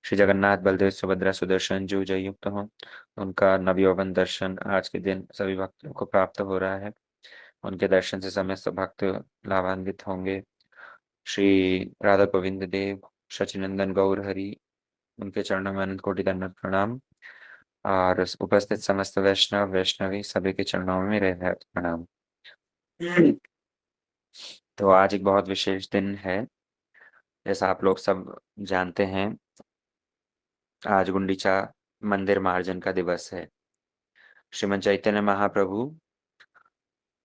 श्री जगन्नाथ बलदेव सुभद्रा सुदर्शन जो जय युक्त हों, उनका नवयौवन दर्शन आज के दिन सभी भक्तों को प्राप्त हो रहा है। उनके दर्शन से समस्त भक्त लाभान्वित होंगे। श्री राधा गोविंद देव, शचिनंदन गौर हरि, उनके चरणों में अनंत कोटि दंडवत प्रणाम। और उपस्थित समस्त वैष्णव वैष्णवी सभी के चरणों में मेरे प्रणाम। तो आज एक बहुत विशेष दिन है, जैसा आप लोग सब जानते हैं। आज गुंडीचा मंदिर मार्जन का दिवस है। श्रीमद चैतन्य महाप्रभु,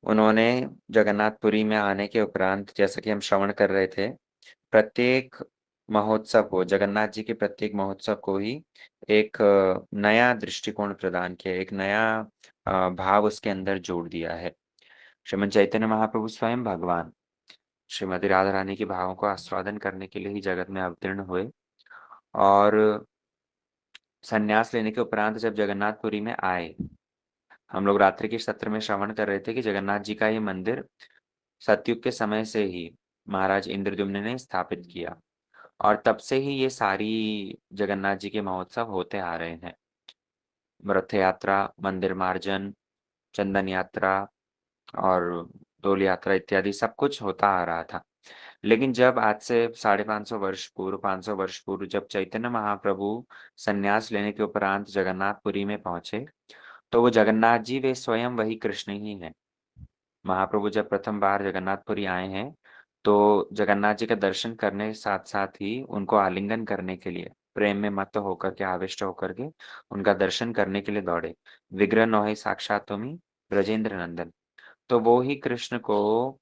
उन्होंने जगन्नाथपुरी में आने के उपरांत, जैसा कि हम श्रवण कर रहे थे, प्रत्येक महोत्सव को, जगन्नाथ जी के प्रत्येक महोत्सव को ही एक नया दृष्टिकोण प्रदान किया, एक नया भाव उसके अंदर जोड़ दिया है। श्रीमद चैतन्य महाप्रभु स्वयं भगवान श्रीमती राधा रानी के भावों को आस्वादन करने के लिए ही जगत में अवतीर्ण हुए। और संन्यास लेने के उपरांत जब जगन्नाथपुरी में आए, हम लोग रात्रि के सत्र में श्रवण कर रहे थे कि जगन्नाथ जी का ये मंदिर सतयुग के समय से ही महाराज इंद्रद्युम्न ने स्थापित किया, और तब से ही ये सारी जगन्नाथ जी के महोत्सव होते आ रहे हैं। रथ यात्रा, मंदिर मार्जन, चंदन यात्रा और डोल यात्रा इत्यादि सब कुछ होता आ रहा था। लेकिन जब आज से 550 वर्ष पूर्व, 500 वर्ष पूर्व, जब चैतन्य महाप्रभु संन्यास लेने के उपरांत जगन्नाथपुरी में पहुंचे, तो वो जगन्नाथ जी वे स्वयं वही कृष्ण ही हैं। महाप्रभु जब प्रथम बार जगन्नाथपुरी आए हैं, तो जगन्नाथ जी का दर्शन करने के साथ साथ ही उनको आलिंगन करने के लिए प्रेम में मत्त होकर के, आविष्ट होकर के उनका दर्शन करने के लिए दौड़े। विग्रह नोहि साक्षात तुमी ब्रजेंद्र नंदन। तो वो ही कृष्ण को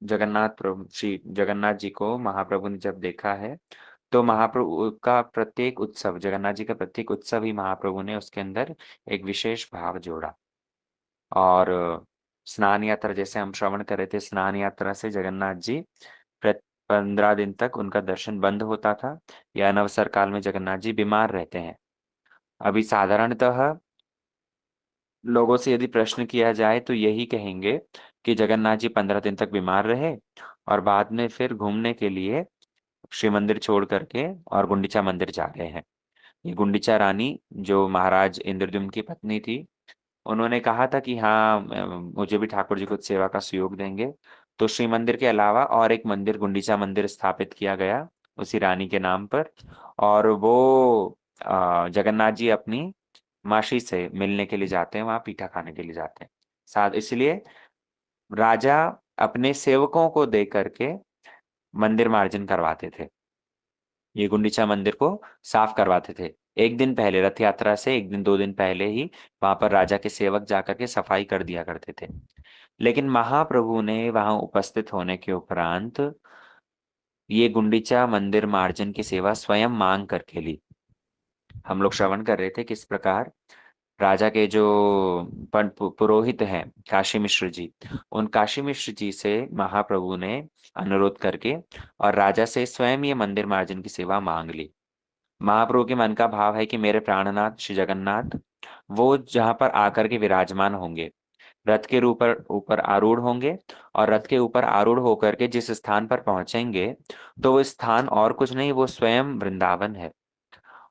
जगन्नाथ प्रभु श्री जगन्नाथ जी को महाप्रभु ने जब देखा है, तो महाप्रभु का प्रत्येक उत्सव, जगन्नाथ जी का प्रत्येक उत्सव ही महाप्रभु ने उसके अंदर एक विशेष भाव जोड़ा। और स्नान यात्रा, जैसे हम श्रवण कर रहे थे, स्नान यात्रा से जगन्नाथ जी 15 दिन तक उनका दर्शन बंद होता था, या अनवसर काल में जगन्नाथ जी बीमार रहते हैं। अभी साधारणतः लोगों से यदि प्रश्न किया जाए तो यही कहेंगे कि जगन्नाथ जी 15 दिन तक बीमार रहे और बाद में फिर घूमने के लिए श्री मंदिर छोड़ करके और गुंडीचा मंदिर जा रहे हैं। ये गुंडीचा रानी जो महाराज इंद्रद्युम्न की पत्नी थी, उन्होंने कहा था कि हाँ, मुझे भी ठाकुर जी कुछ सेवा का सुयोग देंगे। तो श्री मंदिर के अलावा और एक मंदिर, गुंडीचा मंदिर स्थापित किया गया उसी रानी के नाम पर। और वो जगन्नाथ जी अपनी मासी से मिलने के लिए जाते हैं, वहां पीठा खाने के लिए जाते हैं साथ। इसलिए राजा अपने सेवकों को दे करके मंदिर मार्जन करवाते थे, ये गुंडीचा मंदिर को साफ करवाते थे। एक दिन पहले, रथ यात्रा से एक दिन 2 दिन पहले ही वहां पर राजा के सेवक जाकर के सफाई कर दिया करते थे। लेकिन महाप्रभु ने वहां उपस्थित होने के उपरांत ये गुंडीचा मंदिर मार्जन की सेवा स्वयं मांग करके ली। हम लोग श्रवण कर रहे थे किस प्रकार राजा के जो पुरोहित हैं, काशी मिश्र जी, उन काशी मिश्र जी से महाप्रभु ने अनुरोध करके और राजा से स्वयं ये मंदिर मार्जन की सेवा मांग ली। महाप्रभु के मन का भाव है कि मेरे प्राणनाथ श्री जगन्नाथ वो जहां पर आकर के विराजमान होंगे, रथ के ऊपर ऊपर आरूढ़ होंगे, और रथ के ऊपर आरूढ़ होकर के जिस स्थान पर पहुंचेंगे, तो वो स्थान और कुछ नहीं, वो स्वयं वृंदावन है।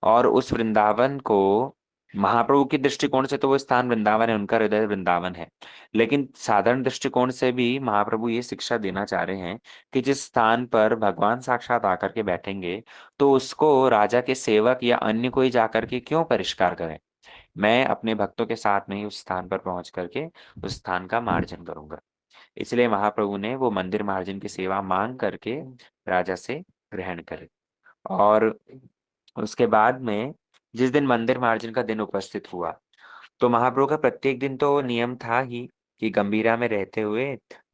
और उस वृंदावन को महाप्रभु की दृष्टिकोण से तो वो स्थान वृंदावन है, उनका हृदय वृंदावन है। लेकिन साधारण दृष्टिकोण से भी महाप्रभु ये शिक्षा देना चाह रहे हैं कि जिस स्थान पर भगवान साक्षात आकर के बैठेंगे, तो उसको राजा के सेवक या अन्य कोई जाकर के क्यों परिष्कार करें। मैं अपने भक्तों के साथ में ही उस स्थान पर पहुंच करके उस स्थान का मार्जन करूंगा। इसलिए महाप्रभु ने वो मंदिर मार्जन की सेवा मांग करके राजा से ग्रहण करे। और उसके बाद में जिस दिन मंदिर मार्जन का दिन उपस्थित हुआ, तो महाप्रभु का प्रत्येक दिन तो नियम था ही कि गंभीरा में रहते हुए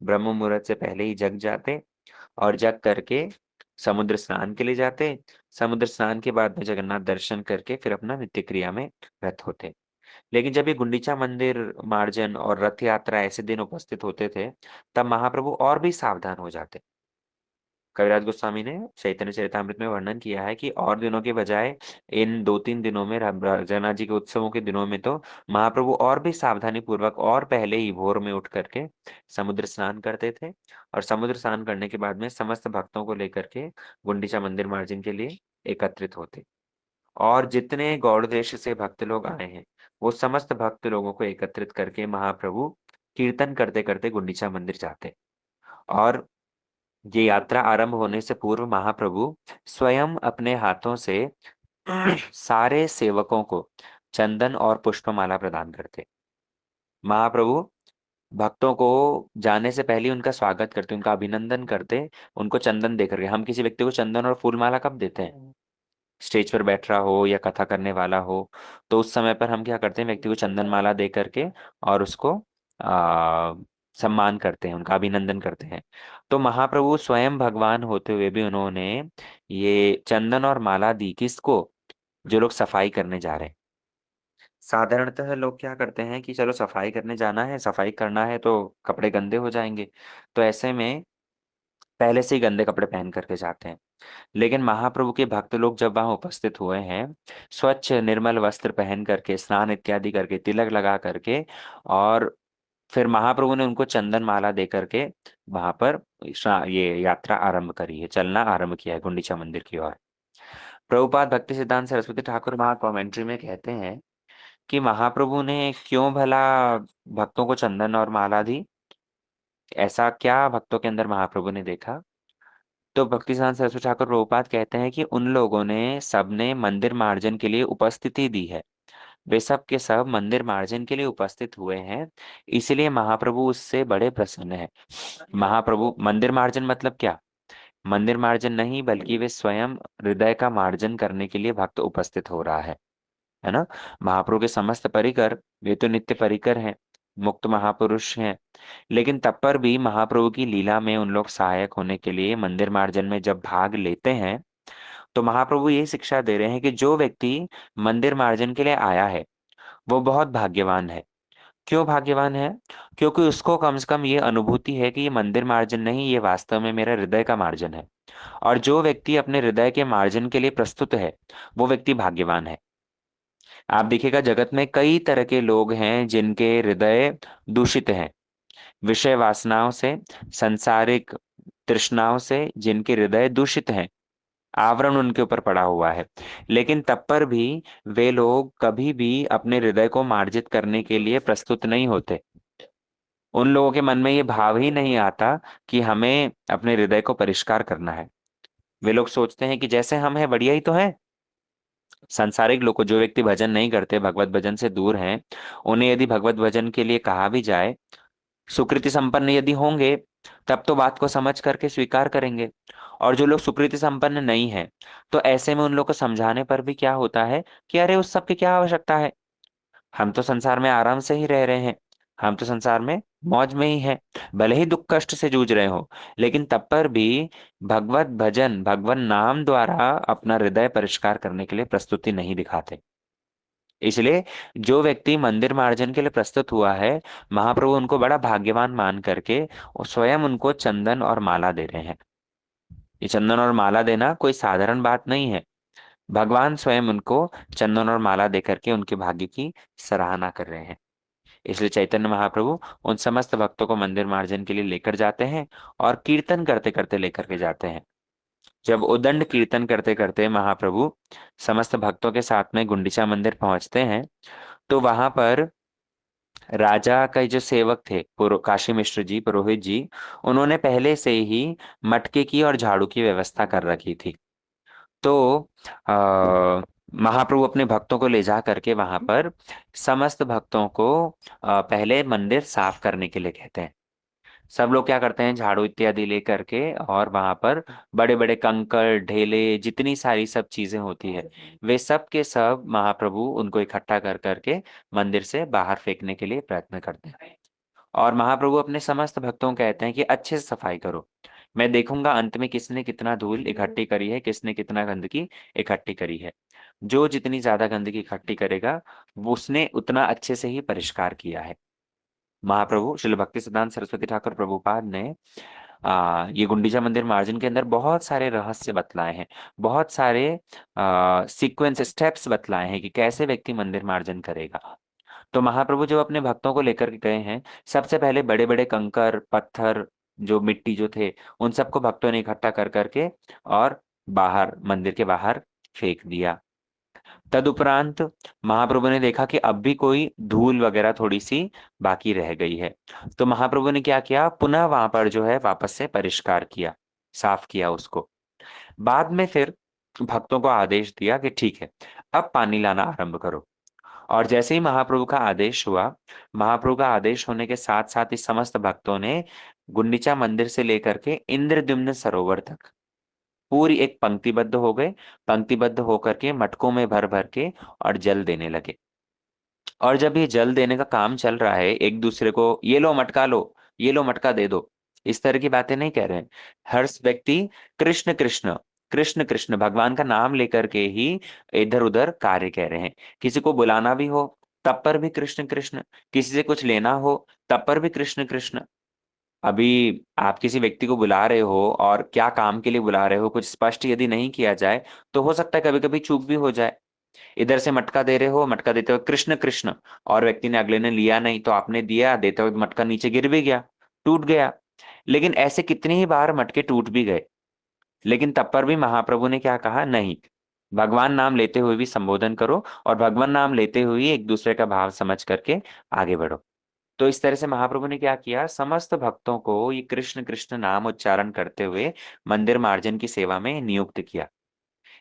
ब्रह्म मुहूर्त से पहले ही जग जाते, और जग करके समुद्र स्नान के लिए जाते। समुद्र स्नान के बाद में जगन्नाथ दर्शन करके फिर अपना नित्य क्रिया में रत होते। लेकिन जब ये गुंडीचा मंदिर मार्जन और रथ यात्रा ऐसे दिन उपस्थित होते थे, तब महाप्रभु और भी सावधान हो जाते। कविराज गोस्वामी ने चैतन्य चरितामृत में वर्णन किया है कि और दिनों के बजाय इन 2-3 दिनों में, जगन्नाथ जी के उत्सवों के दिनों में, तो महाप्रभु और भी सावधानी पूर्वक और पहले ही भोर में उठ करके समुद्र स्नान करते थे, और समुद्र स्नान करने के बाद में समस्त भक्तों को लेकर के गुंडीचा मंदिर मार्जन के लिए एकत्रित होते। और जितने गौड़ देश से भक्त लोग आए हैं, वो समस्त भक्त लोगों को एकत्रित करके महाप्रभु कीर्तन करते करते गुंडीचा मंदिर जाते। और ये यात्रा आरंभ होने से पूर्व महाप्रभु स्वयं अपने हाथों से सारे सेवकों को चंदन और पुष्पमाला प्रदान करते। महाप्रभु भक्तों को जाने से पहले उनका स्वागत करते, उनका अभिनंदन करते, उनको चंदन देकर के। हम किसी व्यक्ति को चंदन और फूलमाला कब देते हैं? स्टेज पर बैठ रहा हो या कथा करने वाला हो, तो उस समय पर हम क्या करते हैं, व्यक्ति को चंदन माला दे करके और उसको आ, सम्मान करते हैं, उनका अभिनंदन करते हैं। तो महाप्रभु स्वयं भगवान होते हुए भी उन्होंने ये चंदन और माला दी किसको? जो लोग सफाई करने जा रहे हैं। साधारणतः लोग क्या करते हैं कि चलो सफाई करने जाना है, सफाई करना है तो कपड़े गंदे हो जाएंगे, तो ऐसे में पहले से ही गंदे कपड़े पहन करके जाते हैं। लेकिन महाप्रभु के भक्त लोग जब वहां उपस्थित हुए हैं, स्वच्छ निर्मल वस्त्र पहन करके, स्नान इत्यादि करके, तिलक लगा करके, और फिर महाप्रभु ने उनको चंदन माला दे करके वहां पर ये यात्रा आरंभ करी है, चलना आरंभ किया है गुंडीचा मंदिर की ओर। प्रभुपाद भक्ति सिद्धांत सरस्वती ठाकुर वहां कमेंट्री में कहते हैं कि महाप्रभु ने क्यों भला भक्तों को चंदन और माला दी, ऐसा क्या भक्तों के अंदर महाप्रभु ने देखा? तो भक्ति सिद्धांत सरस्वती ठाकुर प्रभुपाद कहते हैं कि उन लोगों ने सबने मंदिर मार्जन के लिए उपस्थिति दी है, वे सब के सब मंदिर मार्जन के लिए उपस्थित हुए हैं, इसलिए महाप्रभु उससे बड़े प्रसन्न है। महाप्रभु मंदिर मार्जन मतलब क्या? मंदिर मार्जन नहीं, बल्कि वे स्वयं हृदय का मार्जन करने के लिए भक्त उपस्थित हो रहा है ना। महाप्रभु के समस्त परिकर, वे तो नित्य परिकर हैं, मुक्त महापुरुष हैं, लेकिन तब पर भी महाप्रभु की लीला में उन लोग सहायक होने के लिए मंदिर मार्जन में जब भाग लेते हैं, तो महाप्रभु ये शिक्षा दे रहे हैं कि जो व्यक्ति मंदिर मार्जन के लिए आया है वो बहुत भाग्यवान है। क्यों भाग्यवान है? क्योंकि उसको कम से कम ये अनुभूति है कि ये मंदिर मार्जन नहीं, ये वास्तव में मेरा हृदय का मार्जन है। और जो व्यक्ति अपने हृदय के मार्जन के लिए प्रस्तुत है, वो व्यक्ति भाग्यवान है। आप देखिएगा जगत में कई तरह के लोग हैं जिनके हृदय दूषित हैं, विषय वासनाओं से, सांसारिक तृष्णाओं से जिनके हृदय दूषित हैं, आवरण उनके ऊपर पड़ा हुआ है, लेकिन तब पर भी वे लोग कभी भी अपने हृदय को मार्जित करने के लिए प्रस्तुत नहीं होते। उन लोगों के मन में ये भाव ही नहीं आता कि हमें अपने हृदय को परिष्कार करना है। वे लोग सोचते हैं कि जैसे हम हैं बढ़िया ही तो है। सांसारिक लोग को, जो व्यक्ति भजन नहीं करते, भगवत भजन से दूर हैं, उन्हें यदि भगवत भजन के लिए कहा भी जाए, सुकृति संपन्न यदि होंगे, तब तो बात को समझ करके स्वीकार करेंगे। और जो लोग सुकृति संपन्न नहीं है, तो ऐसे में उन लोग को समझाने पर भी क्या होता है कि अरे उस सब की क्या आवश्यकता है, हम तो संसार में आराम से ही रह रहे हैं, हम तो संसार में मौज में ही हैं, भले ही दुख कष्ट से जूझ रहे हो, लेकिन तब पर भी भगवत भजन, भगवान नाम द्वारा अपना हृदय परिष्कार करने के लिए प्रस्तुति नहीं दिखाते। इसलिए जो व्यक्ति मंदिर मार्जन के लिए प्रस्तुत हुआ है, महाप्रभु उनको बड़ा भाग्यवान मान करके वो स्वयं उनको चंदन और माला दे रहे हैं। ये चंदन और माला देना कोई साधारण बात नहीं है। भगवान स्वयं उनको चंदन और माला दे करके उनके भाग्य की सराहना कर रहे हैं। इसलिए चैतन्य महाप्रभु उन समस्त भक्तों को मंदिर मार्जन के लिए लेकर जाते हैं और कीर्तन करते करते लेकर के जाते हैं। जब उदंड कीर्तन करते करते महाप्रभु समस्त भक्तों के साथ में गुंडीचा मंदिर पहुंचते हैं, तो वहां पर राजा का जो सेवक थे, काशी मिश्र जी, पुरोहित जी, उन्होंने पहले से ही मटके की और झाड़ू की व्यवस्था कर रखी थी। तो महाप्रभु अपने भक्तों को ले जा करके वहां पर समस्त भक्तों को पहले मंदिर साफ करने के लिए कहते हैं। सब लोग क्या करते हैं, झाड़ू इत्यादि ले करके, और वहां पर बड़े बड़े कंकड़ ढेले, जितनी सारी सब चीजें होती है, वे सब के सब महाप्रभु उनको इकट्ठा कर करके मंदिर से बाहर फेंकने के लिए प्रयत्न करते हैं। और महाप्रभु अपने समस्त भक्तों को कहते हैं कि अच्छे से सफाई करो, मैं देखूंगा अंत में किसने कितना धूल इकट्ठी करी है, किसने कितना गंदगी इकट्ठी करी है। जो जितनी ज्यादा गंदगी इकट्ठी करेगा, वो उसने उतना अच्छे से ही परिष्कार किया है। महाप्रभु श्रील भक्ति सिद्धांत सरस्वती ठाकुर प्रभुपाद ने ये गुंडीचा मंदिर मार्जिन के अंदर बहुत सारे रहस्य बतलाए हैं, बहुत सारे सीक्वेंस स्टेप्स बतलाए हैं कि कैसे व्यक्ति मंदिर मार्जन करेगा। तो महाप्रभु जब अपने भक्तों को लेकर के गए हैं, सबसे पहले बड़े बड़े कंकर पत्थर, जो मिट्टी जो थे, उन सबको भक्तों ने इकट्ठा कर करके और बाहर, मंदिर के बाहर फेंक दिया। तदुपरांत महाप्रभु ने देखा कि अब भी कोई धूल वगैरह थोड़ी सी बाकी रह गई है। तो महाप्रभु ने क्या किया, पुनः वहां पर जो है वापस से परिष्कार किया, साफ किया उसको। बाद में फिर भक्तों को आदेश दिया कि ठीक है, अब पानी लाना आरंभ करो। और जैसे ही महाप्रभु का आदेश हुआ, महाप्रभु का आदेश होने के साथ साथ ही समस्त भक्तों ने गुंडीचा मंदिर से लेकर के इंद्रद्युम्न सरोवर तक पूरी एक पंक्तिबद्ध हो गए। पंक्तिबद्ध होकर के मटकों में भर भर के और जल देने लगे। और जब ये जल देने का काम चल रहा है, एक दूसरे को ये लो मटका लो, ये लो मटका दे दो, इस तरह की बातें नहीं कह रहे हैं। हर व्यक्ति कृष्ण कृष्ण कृष्ण कृष्ण भगवान का नाम लेकर के ही इधर उधर कार्य कह रहे हैं। किसी को बुलाना भी हो तब पर भी कृष्ण कृष्ण, किसी से कुछ लेना हो तब पर भी कृष्ण कृष्ण। अभी आप किसी व्यक्ति को बुला रहे हो और क्या काम के लिए बुला रहे हो कुछ स्पष्ट यदि नहीं किया जाए, तो हो सकता है कभी कभी चूक भी हो जाए। इधर से मटका दे रहे हो, मटका देते हुए कृष्ण कृष्ण, और व्यक्ति ने अगले ने लिया नहीं, तो आपने दिया, देते हुए मटका नीचे गिर भी गया, टूट गया। लेकिन ऐसे कितनी ही बार मटके टूट भी गए, लेकिन तब पर भी महाप्रभु ने क्या कहा, नहीं, भगवान नाम लेते हुए भी संबोधन करो और भगवान नाम लेते हुए एक दूसरे का भाव समझ करके आगे बढ़ो। तो इस तरह से महाप्रभु ने क्या किया, समस्त भक्तों को ये कृष्ण कृष्ण नाम उच्चारण करते हुए मंदिर मार्जन की सेवा में नियुक्त किया।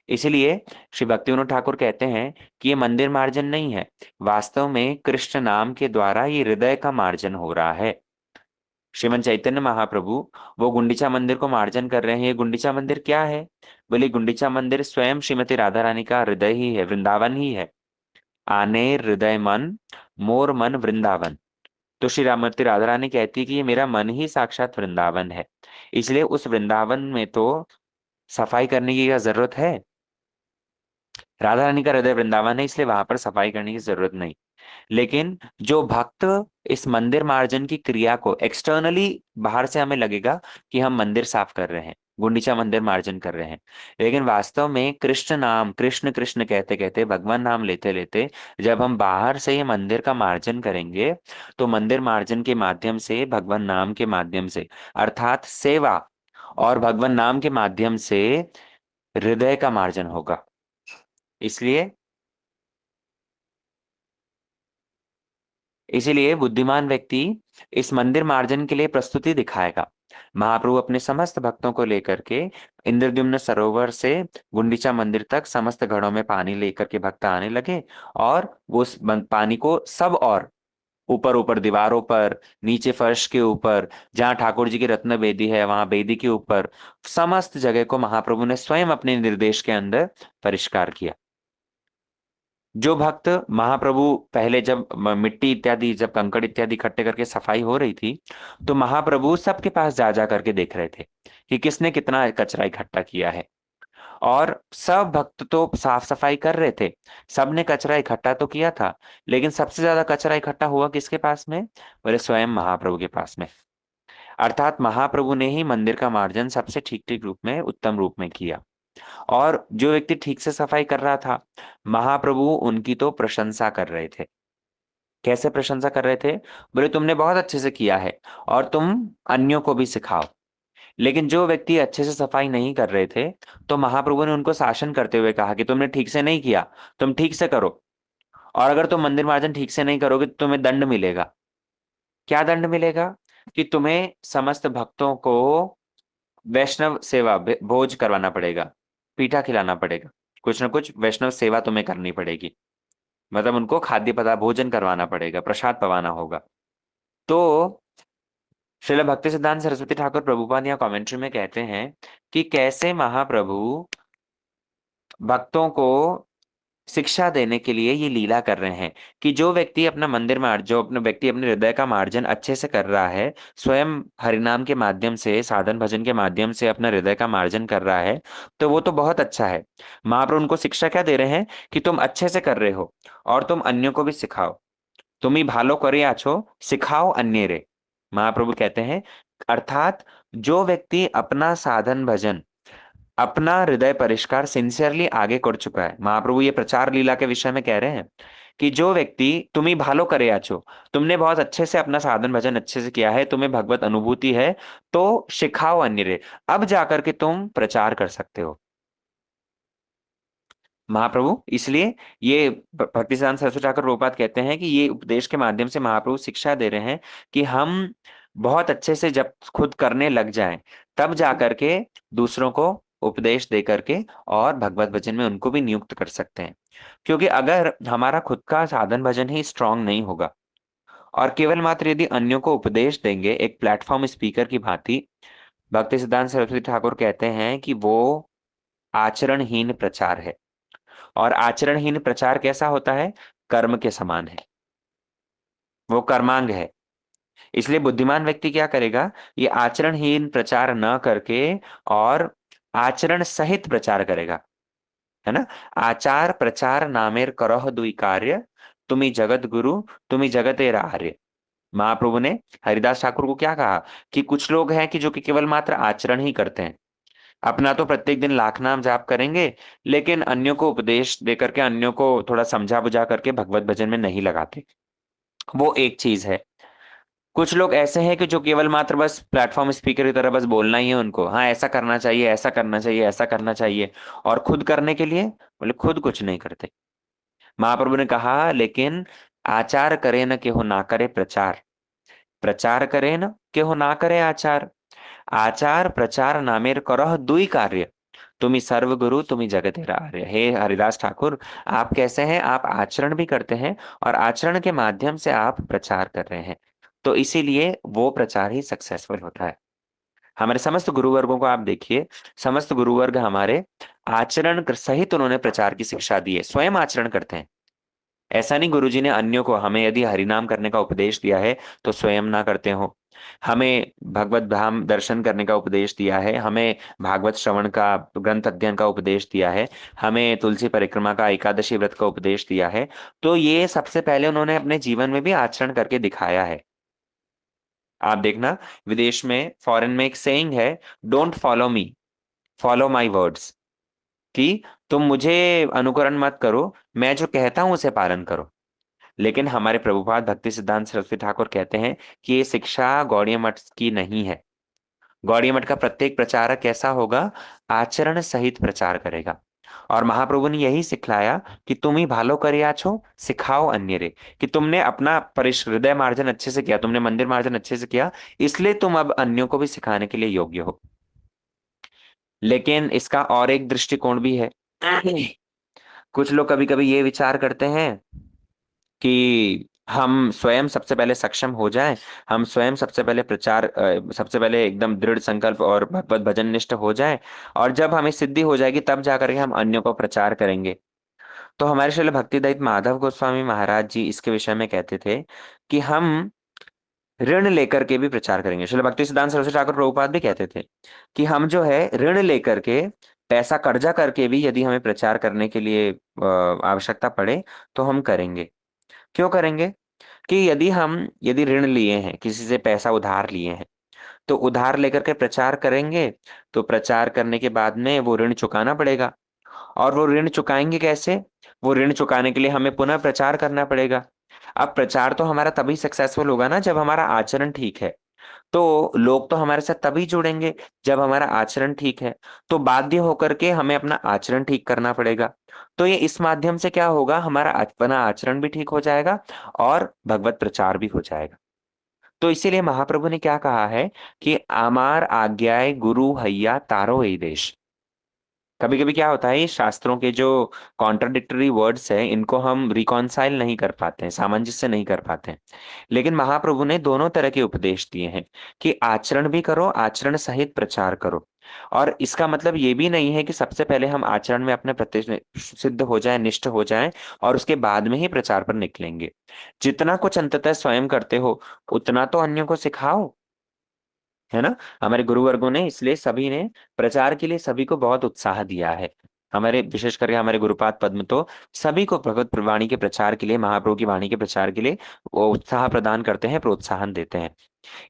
इसलिए श्री भक्तिविनोद ठाकुर कहते हैं कि ये मंदिर मार्जन नहीं है, वास्तव में कृष्ण नाम के द्वारा ये हृदय का मार्जन हो रहा है। श्रीमन चैतन्य महाप्रभु वो गुंडीचा मंदिर को मार्जन कर रहे हैं। ये गुंडीचा मंदिर क्या है, बोले गुंडीचा मंदिर स्वयं श्रीमती राधा रानी का हृदय ही है, वृंदावन ही है। आने हृदय मन, मोर मन वृंदावन। तो श्री रामती राधा रानी कहती है कि ये मेरा मन ही साक्षात वृंदावन है। इसलिए उस वृंदावन में तो सफाई करने की क्या जरूरत है, राधा रानी का हृदय वृंदावन है, इसलिए वहां पर सफाई करने की जरूरत नहीं। लेकिन जो भक्त इस मंदिर मार्जन की क्रिया को एक्सटर्नली, बाहर से हमें लगेगा कि हम मंदिर साफ कर रहे हैं, गुंडीचा मंदिर मार्जन कर रहे हैं, लेकिन वास्तव में कृष्ण नाम, कृष्ण कृष्ण कहते कहते, भगवान नाम लेते लेते जब हम बाहर से ये मंदिर का मार्जन करेंगे, तो मंदिर मार्जन के माध्यम से, भगवान नाम के माध्यम से, अर्थात सेवा और भगवान नाम के माध्यम से हृदय का मार्जन होगा। इसलिए इसीलिए बुद्धिमान व्यक्ति इस मंदिर मार्जन के लिए प्रस्तुति दिखाएगा। महाप्रभु अपने समस्त भक्तों को लेकर के इंद्रद्युम्न सरोवर से गुंडीचा मंदिर तक समस्त घड़ों में पानी लेकर के भक्त आने लगे, और वो उस पानी को सब और ऊपर ऊपर दीवारों पर, नीचे फर्श के ऊपर, जहाँ ठाकुर जी की रत्न बेदी है वहां बेदी के ऊपर, समस्त जगह को महाप्रभु ने स्वयं अपने निर्देश के अंदर परिष्कार किया। जो भक्त, महाप्रभु पहले जब मिट्टी इत्यादि, जब कंकड़ इत्यादि इकट्ठे करके सफाई हो रही थी, तो महाप्रभु सबके पास जा जा करके देख रहे थे कि किसने कितना कचरा इकट्ठा किया है। और सब भक्त तो साफ सफाई कर रहे थे, सबने कचरा इकट्ठा तो किया था, लेकिन सबसे ज्यादा कचरा इकट्ठा हुआ किसके पास में, बोले स्वयं महाप्रभु के पास में। अर्थात महाप्रभु ने ही मंदिर का मार्जन सबसे ठीक ठीक रूप में, उत्तम रूप में किया। और जो व्यक्ति ठीक से सफाई कर रहा था, महाप्रभु उनकी तो प्रशंसा कर रहे थे। कैसे प्रशंसा कर रहे थे, बोले तुमने बहुत अच्छे से किया है और तुम अन्यों को भी सिखाओ। लेकिन जो व्यक्ति अच्छे से सफाई नहीं कर रहे थे, तो महाप्रभु ने उनको शासन करते हुए कहा कि तुमने ठीक से नहीं किया, तुम ठीक से करो। और अगर तुम मंदिर मार्जन ठीक से नहीं करोगे तो तुम्हें दंड मिलेगा। क्या दंड मिलेगा, कि तुम्हें समस्त भक्तों को वैष्णव सेवा, भोज करवाना पड़ेगा, पीठा खिलाना पड़ेगा, कुछ ना कुछ वैष्णव सेवा तुम्हें करनी पड़ेगी। मतलब उनको खाद्य पदार्थ भोजन करवाना पड़ेगा, प्रसाद पवाना होगा। तो श्रील भक्ति सिद्धांत सरस्वती ठाकुर प्रभुपाद यहाँ कमेंट्री में कहते हैं कि कैसे महाप्रभु भक्तों को शिक्षा देने के लिए ये लीला कर रहे हैं, कि जो व्यक्ति अपना मंदिर मार्ज, जो अपने व्यक्ति अपने हृदय का मार्जन अच्छे से कर रहा है, स्वयं हरिनाम के माध्यम से, साधन भजन के माध्यम से अपना हृदय का मार्जन कर रहा है, तो वो तो बहुत अच्छा है। महाप्रभु उनको शिक्षा क्या दे रहे हैं, कि तुम अच्छे से कर रहे हो और तुम अन्यों को भी सिखाओ। तुम ही भालो करे आछो, सिखाओ अन्य रे। महाप्रभु कहते हैं, अर्थात जो व्यक्ति अपना साधन भजन, अपना हृदय परिष्कार सिंसियरली आगे कर चुका है, महाप्रभु ये प्रचार लीला के विषय में कह रहे हैं कि जो व्यक्ति, तुम ही भालो करे आछो, तुमने बहुत अच्छे से अपना साधन भजन अच्छे से किया है, तुम्हें भगवत अनुभूति है, तो सिखाओ अन्य रे। अब जाकर के तुम प्रचार कर सकते हो। महाप्रभु इसलिए ये भक्तिसिद्धांत सरस्वती ठाकुर प्रभुपाद कहते हैं कि ये उपदेश के माध्यम से महाप्रभु शिक्षा दे रहे हैं कि हम बहुत अच्छे से जब खुद करने लग जाएं, तब जा करके दूसरों को उपदेश दे करके और भगवत भजन में उनको भी नियुक्त कर सकते हैं। क्योंकि अगर हमारा खुद का साधन भजन ही स्ट्रांग नहीं होगा और केवल मात्र यदि अन्यों को उपदेश देंगे एक प्लेटफॉर्म स्पीकर की भांति, भक्ति सिद्धांत सरस्वती ठाकुर कहते हैं कि वो आचरणहीन प्रचार है। और आचरणहीन प्रचार कैसा होता है? कर्म के समान है, वो कर्मांग है। इसलिए बुद्धिमान व्यक्ति क्या करेगा? ये आचरणहीन प्रचार न करके और आचरण सहित प्रचार करेगा, है ना। आचार प्रचार नामेर करह दुई कार्य, तुम्ही जगत गुरु तुम्ही जगतेर आर्य। महाप्रभु ने हरिदास ठाकुर को क्या कहा कि कुछ लोग हैं कि जो कि केवल मात्र आचरण ही करते हैं, अपना तो प्रत्येक दिन लाख नाम जाप करेंगे, लेकिन अन्यों को उपदेश देकर के अन्यों को थोड़ा समझा बुझा करके भगवत भजन में नहीं लगाते। वो एक चीज है। कुछ लोग ऐसे हैं कि जो केवल मात्र बस प्लेटफॉर्म स्पीकर की तरह बस बोलना ही है उनको, हाँ ऐसा करना चाहिए, ऐसा करना चाहिए, ऐसा करना चाहिए, और खुद करने के लिए बोले खुद कुछ नहीं करते। महाप्रभु ने कहा लेकिन आचार करे न केहू ना करे प्रचार, प्रचार करे न केहू ना करे आचार, आचार प्रचार नामेर करह दुई कार्य, तुम्ही सर्व गुरु तुम्ही जगत आर्य। हे हरिदास ठाकुर, आप कैसे हैं? आप आचरण भी करते हैं और आचरण के माध्यम से आप प्रचार कर रहे हैं, तो इसीलिए वो प्रचार ही सक्सेसफुल होता है। हमारे समस्त गुरुवर्गों को आप देखिए, समस्त गुरुवर्ग हमारे आचरण सहित उन्होंने प्रचार की शिक्षा दी है, स्वयं आचरण करते हैं। ऐसा नहीं गुरुजी ने अन्यों को, हमें यदि हरिनाम करने का उपदेश दिया है तो स्वयं ना करते हो, हमें भगवत धाम दर्शन करने का उपदेश दिया है, हमें भागवत श्रवण का ग्रंथ अध्ययन का उपदेश दिया है, हमें तुलसी परिक्रमा का एकादशी व्रत का उपदेश दिया है, तो ये सबसे पहले उन्होंने अपने जीवन में भी आचरण करके दिखाया है। आप देखना, विदेश में फॉरेन में एक सेइंग है, don't follow me, follow my words, कि तुम मुझे अनुकरण मत करो, मैं जो कहता हूं उसे पालन करो। लेकिन हमारे प्रभुपाद भक्ति सिद्धांत सरस्वती ठाकुर कहते हैं कि ये शिक्षा गौड़ीय मठ की नहीं है। गौड़ीय मठ का प्रत्येक प्रचारक कैसा होगा? आचरण सहित प्रचार करेगा। और महाप्रभु ने यही सिखलाया कि तुम ही भालो करिया छो, सिखाओ अन्य रे, कि तुमने अपना हृदय मार्जन अच्छे से किया, तुमने मंदिर मार्जन अच्छे से किया, इसलिए तुम अब अन्यों को भी सिखाने के लिए योग्य हो। लेकिन इसका और एक दृष्टिकोण भी है। कुछ लोग कभी कभी ये विचार करते हैं कि हम स्वयं सबसे पहले सक्षम हो जाएं, हम स्वयं सबसे पहले प्रचार सबसे पहले एकदम दृढ़ संकल्प और भगवत भजन निष्ठ हो जाएं, और जब हमें सिद्धि हो जाएगी तब जाकर के हम अन्यों को प्रचार करेंगे। तो हमारे श्रील भक्तिदत्त माधव गोस्वामी महाराज जी इसके विषय में कहते थे कि हम ऋण लेकर के भी प्रचार करेंगे। श्रील भक्ति सिद्धांत सरस्वती ठाकुर प्रभुपाद भी कहते थे कि हम जो है ऋण लेकर के, पैसा कर्जा करके भी यदि हमें प्रचार करने के लिए आवश्यकता पड़े तो हम करेंगे। क्यों करेंगे? कि यदि ऋण लिए हैं, किसी से पैसा उधार लिए हैं, तो उधार लेकर के प्रचार करेंगे, तो प्रचार करने के बाद में वो ऋण चुकाना पड़ेगा। और वो ऋण चुकाएंगे कैसे? वो ऋण चुकाने के लिए हमें पुनः प्रचार करना पड़ेगा। अब प्रचार तो हमारा तभी सक्सेसफुल होगा ना जब हमारा आचरण ठीक है। तो लोग तो हमारे साथ तभी जुड़ेंगे जब हमारा आचरण ठीक है। तो बाध्य होकर के हमें अपना आचरण ठीक करना पड़ेगा। तो ये इस माध्यम से क्या होगा, हमारा अपना आचरण भी ठीक हो जाएगा और भगवत प्रचार भी हो जाएगा। तो इसीलिए महाप्रभु ने क्या कहा है कि आमार आज्ञाए गुरु हैया तारो ही देश। कभी कभी क्या होता है, ये शास्त्रों के जो कॉन्ट्राडिक्टरी वर्ड्स हैं इनको हम रिकॉन्साइल नहीं कर पाते हैं, सामंजस्य नहीं कर पाते हैं। लेकिन महाप्रभु ने दोनों तरह के उपदेश दिए हैं कि आचरण भी करो, आचरण सहित प्रचार करो। और इसका मतलब ये भी नहीं है कि सबसे पहले हम आचरण में अपने प्रति सिद्ध हो जाए, निष्ठ हो जाएं, और उसके बाद में ही प्रचार पर निकलेंगे। जितना कुछ अंततः स्वयं करते हो उतना तो अन्यों को सिखाओ, है ना। हमारे गुरुवर्गों ने इसलिए सभी ने प्रचार के लिए सभी को बहुत उत्साह दिया है। हमारे विशेष करके हमारे गुरुपाद पद्म तो सभी को भगवत वाणी के प्रचार के लिए, महाप्रभु की वाणी के प्रचार के लिए वो उत्साह प्रदान करते हैं, प्रोत्साहन देते हैं।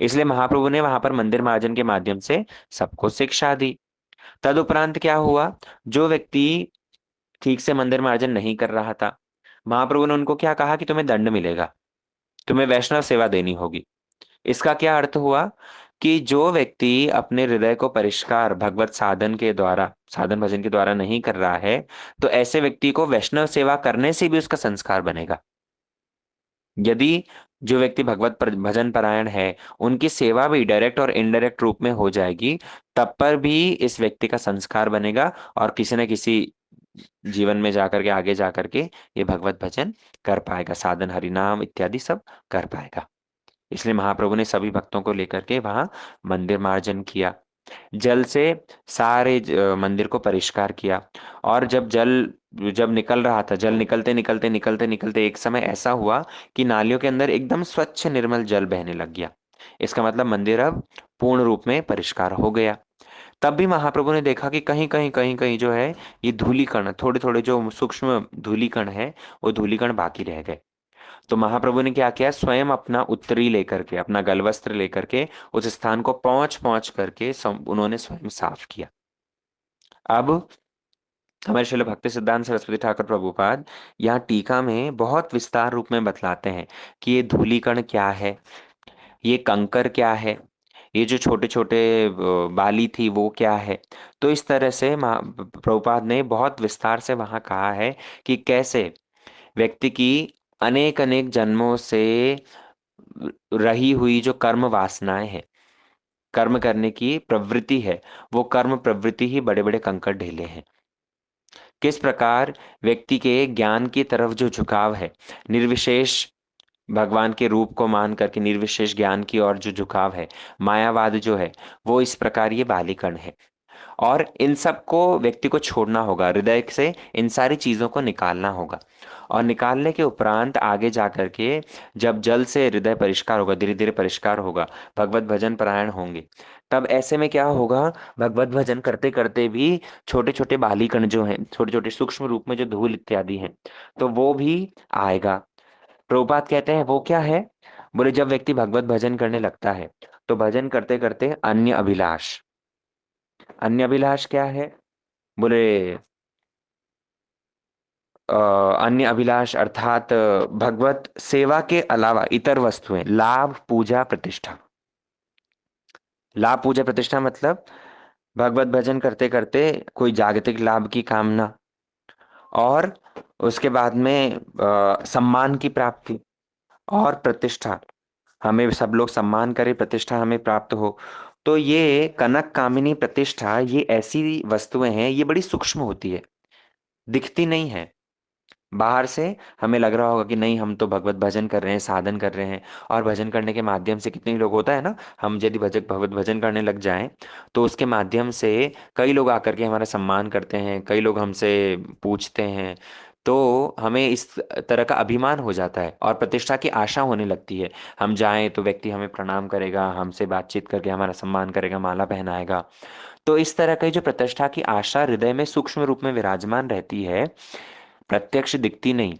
इसलिए महाप्रभु ने वहां पर मंदिर मार्जन के माध्यम से सबको शिक्षा दी। तदुपरांत क्या हुआ, जो व्यक्ति ठीक से मंदिर मार्जन नहीं कर रहा था, महाप्रभु ने उनको क्या कहा कि तुम्हें दंड मिलेगा, तुम्हें वैष्णव सेवा देनी होगी। इसका क्या अर्थ हुआ कि जो व्यक्ति अपने हृदय को परिष्कार भगवत साधन के द्वारा, साधन भजन के द्वारा नहीं कर रहा है, तो ऐसे व्यक्ति को वैष्णव सेवा करने से भी उसका संस्कार बनेगा। यदि जो व्यक्ति भजन परायण है, उनकी सेवा भी डायरेक्ट और इनडायरेक्ट रूप में हो जाएगी, तब पर भी इस व्यक्ति का संस्कार बनेगा और किसी न किसी जीवन में जाकर के, आगे जाकर के ये भगवत भजन कर पाएगा, साधन हरिनाम इत्यादि सब कर पाएगा। इसलिए महाप्रभु ने सभी भक्तों को लेकर के वहां मंदिर मार्जन किया, जल से सारे मंदिर को परिष्कार किया। और जब निकल रहा था, जल निकलते निकलते निकलते निकलते एक समय ऐसा हुआ कि नालियों के अंदर एकदम स्वच्छ निर्मल जल बहने लग गया। इसका मतलब मंदिर अब पूर्ण रूप में परिष्कार हो गया। तब भी महाप्रभु ने देखा कि कहीं कहीं कहीं कहीं जो है ये धूलिकण, थोड़े थोड़े जो सूक्ष्म धूलिकण है, वो धूलिकण बाकी रह गए। तो महाप्रभु ने क्या किया, स्वयं अपना उत्तरी लेकर के, अपना गलवस्त्र लेकर के उस स्थान को पहुंच पहुंच करके उन्होंने स्वयं साफ किया। अब हमारे श्रील भक्ति सिद्धांत सरस्वती ठाकुर प्रभुपाद यहाँ टीका में बहुत विस्तार रूप में बतलाते हैं कि ये धूलिकण क्या है, ये कंकर क्या है, ये जो छोटे छोटे बाली थी वो क्या है। तो इस तरह से प्रभुपाद ने बहुत विस्तार से वहां कहा है कि कैसे व्यक्ति की अनेक अनेक जन्मों से रही हुई जो कर्म वासनाएं हैं, कर्म करने की प्रवृत्ति है, वो कर्म प्रवृत्ति ही बड़े बड़े कंकड़ ढेले हैं। किस प्रकार व्यक्ति के ज्ञान की तरफ जो झुकाव है, निर्विशेष भगवान के रूप को मान करके निर्विशेष ज्ञान की ओर जो झुकाव है, मायावाद जो है, वो इस प्रकार ये बालिकण है। और इन सब को व्यक्ति को छोड़ना होगा, हृदय से इन सारी चीजों को निकालना होगा। और निकालने के उपरांत आगे जाकर के जब जल से हृदय परिष्कार होगा, धीरे धीरे परिष्कार होगा, भगवत भजन परायण होंगे, तब ऐसे में क्या होगा, भगवत भजन करते करते भी छोटे छोटे बालीकण जो हैं, छोटे छोटे सूक्ष्म रूप में जो धूल इत्यादि हैं, तो वो भी आएगा। प्रभुपाद कहते हैं वो क्या है, बोले जब व्यक्ति भगवत भजन करने लगता है तो भजन करते करते अन्य अभिलाष, अन्य अभिलाष क्या है, बोले अन्य अभिलाष अर्थात भगवत सेवा के अलावा इतर वस्तुएं, लाभ पूजा प्रतिष्ठा। लाभ पूजा प्रतिष्ठा मतलब भगवत भजन करते करते कोई जागतिक लाभ की कामना, और उसके बाद में सम्मान की प्राप्ति और प्रतिष्ठा, हमें सब लोग सम्मान करें, प्रतिष्ठा हमें प्राप्त हो। तो ये कनक कामिनी प्रतिष्ठा, ये ऐसी वस्तुएं हैं, ये बड़ी सूक्ष्म होती है, दिखती नहीं है। बाहर से हमें लग रहा होगा कि नहीं हम तो भगवत भजन कर रहे हैं, साधन कर रहे हैं, और भजन करने के माध्यम से कितने लोग होता है ना, हम यदि भजक भगवत भजन करने लग जाएं तो उसके माध्यम से कई लोग आकर के हमारा सम्मान करते हैं, कई लोग हमसे पूछते हैं, तो हमें इस तरह का अभिमान हो जाता है और प्रतिष्ठा की आशा होने लगती है। हम जाएं तो व्यक्ति हमें प्रणाम करेगा, हमसे बातचीत करके हमारा सम्मान करेगा, माला पहनाएगा। तो इस तरह की जो प्रतिष्ठा की आशा हृदय में सूक्ष्म रूप में विराजमान रहती है, प्रत्यक्ष दिखती नहीं,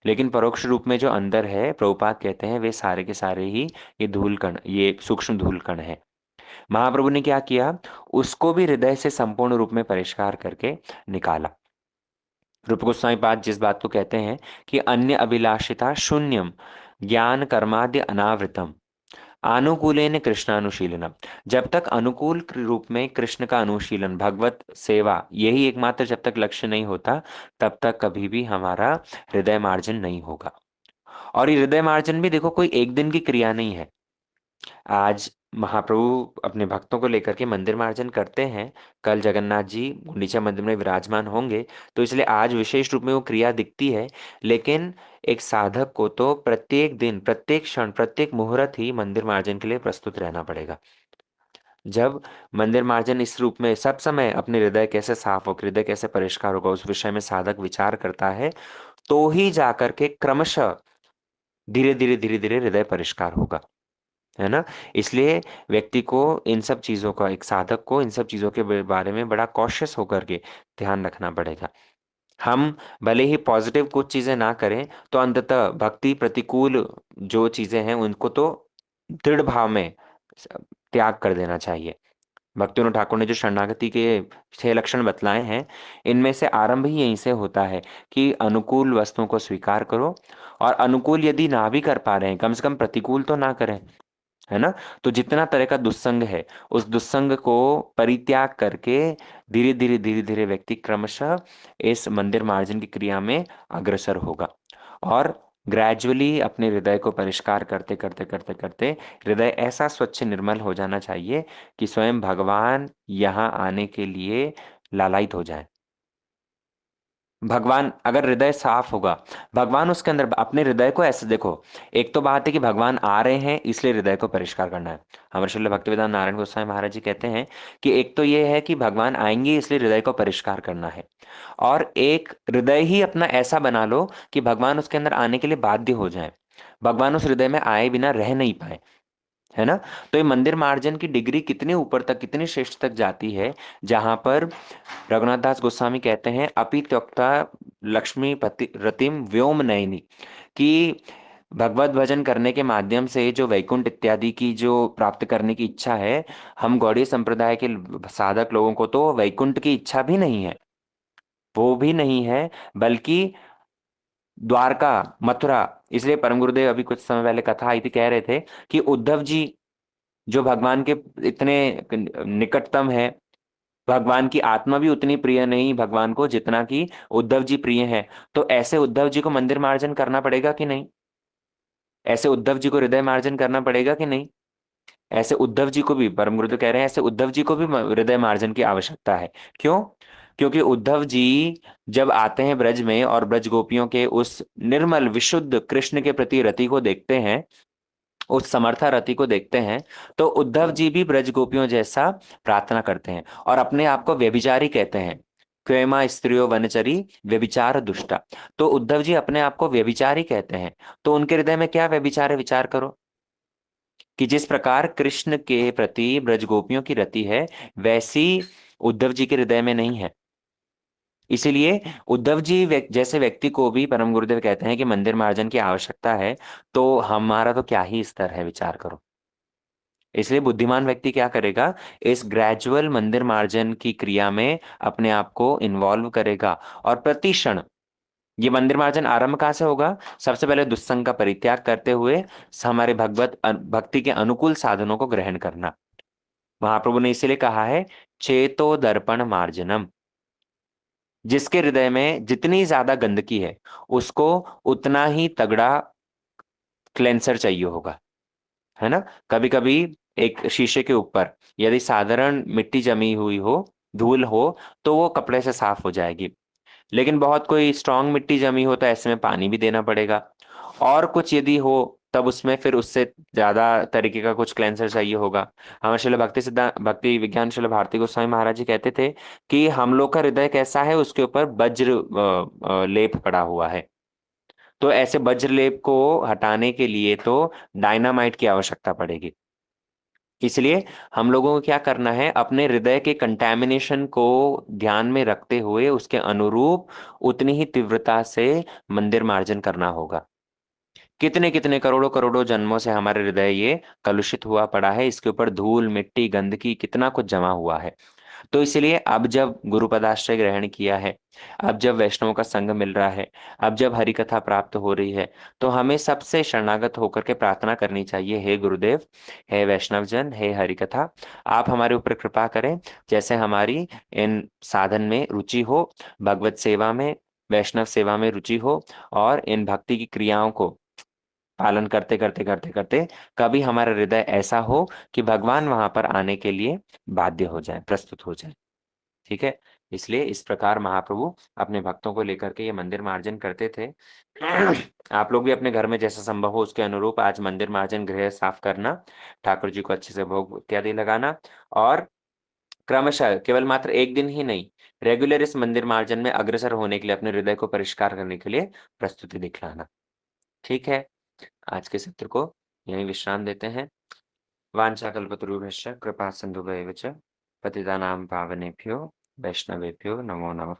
लेकिन परोक्ष रूप में जो अंदर है, प्रभुपाद कहते हैं वे सारे के सारे ही ये धूल कण, ये सूक्ष्म धूल कण है। महाप्रभु ने क्या किया, उसको भी हृदय से संपूर्ण रूप में परिष्कार करके निकाला। रूप गोस्वामी पाद जिस बात को कहते हैं कि अन्य अभिलाषिता शून्यम ज्ञान कर्माद्य अनावृतम अनुकूलेन कृष्णानुशीलनम। जब तक अनुकूल रूप में कृष्ण का अनुशीलन, भगवत सेवा, यही एकमात्र जब तक लक्ष्य नहीं होता, तब तक कभी भी हमारा हृदय मार्जन नहीं होगा। और ये हृदय मार्जन भी देखो कोई एक दिन की क्रिया नहीं है। आज महाप्रभु अपने भक्तों को लेकर के मंदिर मार्जन करते हैं, कल जगन्नाथ जी गुंडीचा मंदिर में विराजमान होंगे, तो इसलिए आज विशेष रूप में वो क्रिया दिखती है। लेकिन एक साधक को तो प्रत्येक दिन, प्रत्येक क्षण, प्रत्येक मुहूर्त ही मंदिर मार्जन के लिए प्रस्तुत रहना पड़ेगा। जब मंदिर मार्जन इस रूप में सब समय अपने हृदय कैसे साफ हो, हृदय कैसे परिष्कार होगा, उस विषय में साधक विचार करता है, तो ही जाकर के क्रमशः धीरे धीरे धीरे धीरे हृदय परिष्कार होगा, है ना। इसलिए व्यक्ति को इन सब चीजों का, एक साधक को इन सब चीजों के बारे में बड़ा कॉशियस होकर के ध्यान रखना पड़ेगा। हम भले ही पॉजिटिव कुछ चीजें ना करें, तो अंततः भक्ति प्रतिकूल जो चीजें हैं उनको तो दृढ़ भाव में त्याग कर देना चाहिए। भक्तिविनोद ठाकुर ने जो शरणागति के 6 लक्षण बतलाए हैं, इनमें से आरंभ ही यहीं से होता है कि अनुकूल वस्तुओं को स्वीकार करो, और अनुकूल यदि ना भी कर पा रहे हैं, कम से कम प्रतिकूल तो ना करें। है ना? तो जितना तरह का दुस्संग है, उस दुस्संग को परित्याग करके धीरे-धीरे व्यक्ति क्रमशः इस मंदिर मार्जन की क्रिया में अग्रसर होगा और ग्रेजुअली अपने हृदय को परिष्कार करते हृदय ऐसा स्वच्छ निर्मल हो जाना चाहिए कि स्वयं भगवान यहाँ आने के लिए लालायित हो जाएँ। भगवान अगर हृदय साफ होगा, भगवान उसके अंदर अपने हृदय को ऐसे देखो, एक तो बात है कि भगवान आ रहे हैं इसलिए हृदय को परिष्कार करना है। हमारे श्रील भक्तिवेदांत नारायण गोस्वामी महाराज जी कहते हैं कि एक तो ये है कि भगवान आएंगे इसलिए हृदय को परिष्कार करना है और एक हृदय ही अपना ऐसा बना लो कि भगवान उसके अंदर आने के लिए बाध्य हो जाए, भगवान उस हृदय में आए बिना रह नहीं पाए, है ना? तो ये मंदिर मार्जन की डिग्री कितने ऊपर तक, कितनी श्रेष्ठ तक जाती है, जहां पर रघुनाथ दास गोस्वामी कहते हैं अपि त्यक्ता लक्ष्मी पति रतिम व्योम नयनी, कि भगवत भजन करने के माध्यम से जो वैकुंठ इत्यादि की जो प्राप्त करने की इच्छा है, हम गौड़ीय संप्रदाय के साधक लोगों को तो वैकुंठ की इच्छा भी नहीं है, वो भी नहीं है, बल्कि द्वारका, मथुरा। इसलिए परम गुरुदेव अभी कुछ समय पहले कथा आई थी, कह रहे थे कि उद्धव जी जो भगवान के इतने निकटतम है, भगवान की आत्मा भी उतनी प्रिय नहीं भगवान को जितना कि उद्धव जी प्रिय हैं। तो ऐसे उद्धव जी को मंदिर मार्जन करना पड़ेगा कि नहीं? ऐसे उद्धव जी को हृदय मार्जन करना पड़ेगा कि नहीं? ऐसे उद्धव जी को भी परम गुरुदेव कह रहे हैं, ऐसे उद्धव जी को भी हृदय मार्जन की आवश्यकता है। क्यों? क्योंकि उद्धव जी जब आते हैं ब्रज में और ब्रज गोपियों के उस निर्मल विशुद्ध कृष्ण के प्रति रति को देखते हैं, उस समर्था रति को देखते हैं, तो उद्धव जी भी ब्रज गोपियों जैसा प्रार्थना करते हैं और अपने आप को व्यभिचारी कहते हैं। क्वेमा स्त्रियो वनचरी व्यभिचार दुष्टा। तो उद्धव जी अपने आप को व्यभिचारी कहते हैं। तो उनके हृदय में क्या व्यभिचार है, विचार करो कि जिस प्रकार कृष्ण के प्रति ब्रज गोपियों की रति है, वैसी उद्धव जी के हृदय में नहीं है। इसीलिए उद्धव जी जैसे व्यक्ति को भी परम गुरुदेव कहते हैं कि मंदिर मार्जन की आवश्यकता है, तो हमारा तो क्या ही स्तर है, विचार करो। इसलिए बुद्धिमान व्यक्ति क्या करेगा, इस ग्रेजुअल मंदिर मार्जन की क्रिया में अपने आप को इन्वॉल्व करेगा और प्रति क्षण ये मंदिर मार्जन आरंभ कहाँ से होगा? सबसे पहले दुस्संग का परित्याग करते हुए हमारे भक्ति के अनुकूल साधनों को ग्रहण करना। महाप्रभु ने इसीलिए कहा है चेतो दर्पण मार्जनम। जिसके हृदय में जितनी ज्यादा गंदगी है, उसको उतना ही तगड़ा क्लेंसर चाहिए होगा, है ना? कभी कभी एक शीशे के ऊपर यदि साधारण मिट्टी जमी हुई हो, धूल हो, तो वो कपड़े से साफ हो जाएगी। लेकिन बहुत कोई स्ट्रांग मिट्टी जमी हो तो ऐसे में पानी भी देना पड़ेगा, और कुछ यदि हो तब उसमें फिर उससे ज्यादा तरीके का कुछ क्लेंसर चाहिए होगा। हमारे श्रील भक्ति सिद्धांत भक्ति विज्ञान श्रील भारती गोस्वामी महाराज जी कहते थे कि हम लोग का हृदय कैसा है, उसके ऊपर वज्र लेप पड़ा हुआ है। तो ऐसे वज्र लेप को हटाने के लिए तो डायनामाइट की आवश्यकता पड़ेगी। इसलिए हम लोगों को क्या करना है, अपने हृदय के कंटैमिनेशन को ध्यान में रखते हुए उसके अनुरूप उतनी ही तीव्रता से मंदिर मार्जन करना होगा। कितने कितने करोड़ों करोड़ों जन्मों से हमारे हृदय ये कलुषित हुआ पड़ा है, इसके ऊपर धूल मिट्टी गंदगी कितना कुछ जमा हुआ है। तो इसलिए अब जब गुरु पदाश्रय ग्रहण किया है, अब जब वैष्णवों का संग मिल रहा है, अब जब हरि कथा प्राप्त हो रही है, तो हमें सबसे शरणागत होकर के प्रार्थना करनी चाहिए, हे गुरुदेव, हे वैष्णव जन, हे हरि कथा, आप हमारे ऊपर कृपा करें। जैसे हमारी इन साधन में रुचि हो, भगवत सेवा में, वैष्णव सेवा में रुचि हो, और इन भक्ति की क्रियाओं को पालन करते करते कभी हमारा हृदय ऐसा हो कि भगवान वहां पर आने के लिए बाध्य हो जाए, प्रस्तुत हो जाए। ठीक है? इसलिए इस प्रकार महाप्रभु अपने भक्तों को लेकर के ये मंदिर मार्जन करते थे। आप लोग भी अपने घर में जैसा संभव हो उसके अनुरूप आज मंदिर मार्जन गृह साफ करना, ठाकुर जी को अच्छे से भोग इत्यादि लगाना, और क्रमशः केवल मात्र एक दिन ही नहीं, रेगुलर इस मंदिर मार्जन में अग्रसर होने के लिए, अपने हृदय को परिष्कार करने के लिए प्रस्तुति दिखलाना। ठीक है? आज के सत्र को यहीं विश्राम देते हैं। वाञ्छाकल्पतरुभ्यश्च कृपा सिन्धुभ्येव च पतितानां पावनेभ्यो वैष्णवेभ्यो नमो नमः।